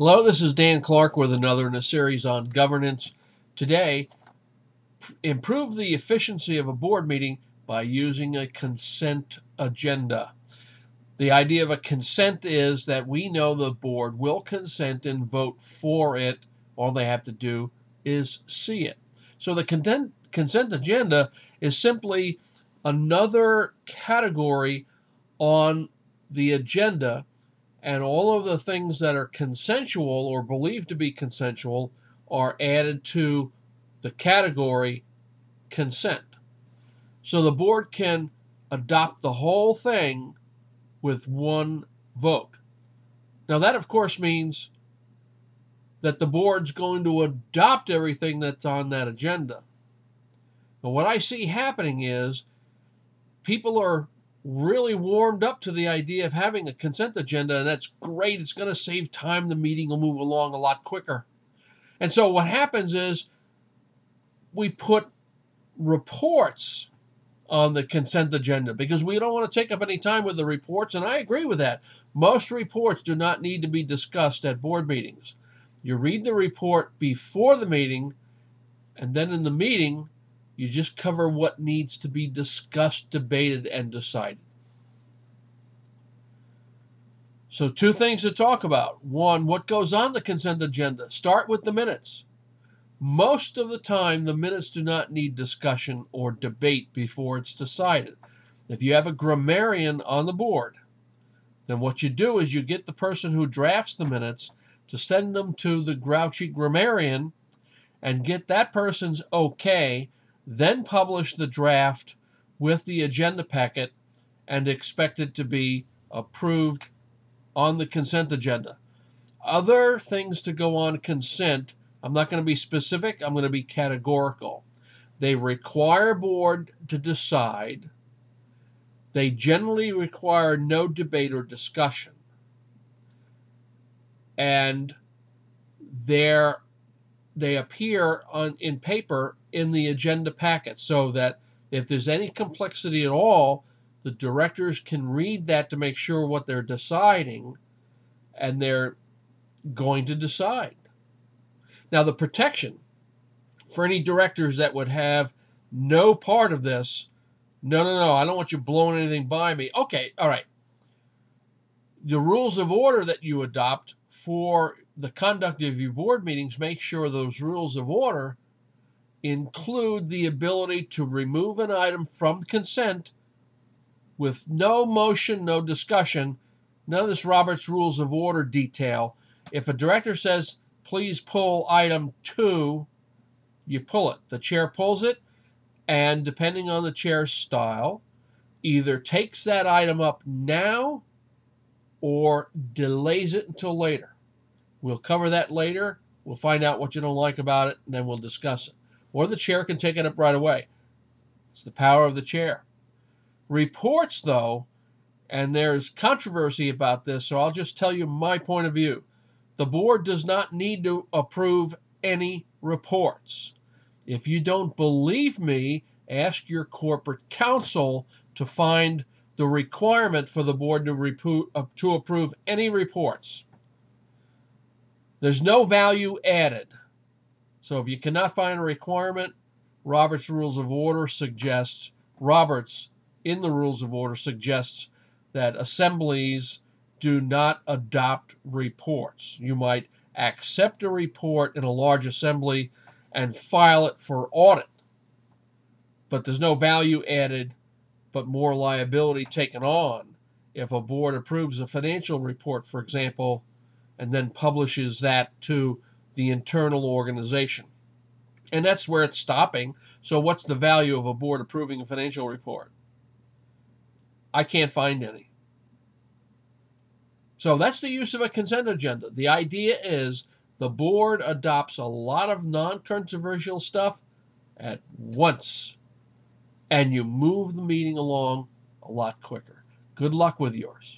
Hello, this is Dan Clark with another in a series on governance. Today, improve the efficiency of a board meeting by using a consent agenda. The idea of a consent is that we know the board will consent and vote for it. All they have to do is see it. So the consent agenda is simply another category on the agenda, and all of the things that are consensual or believed to be consensual are added to the category consent. So the board can adopt the whole thing with one vote. Now that, of course, means that the board's going to adopt everything that's on that agenda. But what I see happening is people are really warmed up to the idea of having a consent agenda, and that's great. It's going to save time. The meeting will move along a lot quicker. And so what happens is we put reports on the consent agenda because we don't want to take up any time with the reports, and I agree with that. Most reports do not need to be discussed at board meetings. You read the report before the meeting, and then in the meeting, you just cover what needs to be discussed, debated, and decided. So 2 things to talk about. 1, what goes on the consent agenda? Start with the minutes. Most of the time, the minutes do not need discussion or debate before it's decided. If you have a grammarian on the board, then what you do is you get the person who drafts the minutes to send them to the grouchy grammarian and get that person's okay, then publish the draft with the agenda packet and expect it to be approved on the consent agenda. Other things to go on consent, I'm not going to be specific, I'm going to be categorical. They require board to decide. They generally require no debate or discussion. And they appear in paper in the agenda packet, so that if there's any complexity at all, the directors can read that to make sure what they're deciding, and they're going to decide. Now, the protection for any directors that would have no part of this, no, I don't want you blowing anything by me. Okay, all right. The rules of order that you adopt for the conduct of your board meetings, make sure those rules of order include the ability to remove an item from consent with no motion, no discussion, none of this Robert's Rules of Order detail. If a director says, please pull item 2, you pull it. The chair pulls it, and depending on the chair's style, either takes that item up now or delays it until later. We'll cover that later. We'll find out what you don't like about it, and then we'll discuss it. Or the chair can take it up right away. It's the power of the chair. Reports, though, and there's controversy about this, so I'll just tell you my point of view. The board does not need to approve any reports. If you don't believe me, ask your corporate counsel to find the requirement for the board to approve any reports. There's no value added. So if you cannot find a requirement, Robert's Rules of Order suggests, Roberts in the Rules of Order suggests that assemblies do not adopt reports. You might accept a report in a large assembly and file it for audit, but there's no value added, but more liability taken on if a board approves a financial report, for example, and then publishes that to the internal organization. And that's where it's stopping. So what's the value of a board approving a financial report? I can't find any. So that's the use of a consent agenda. The idea is the board adopts a lot of non-controversial stuff at once, and you move the meeting along a lot quicker. Good luck with yours.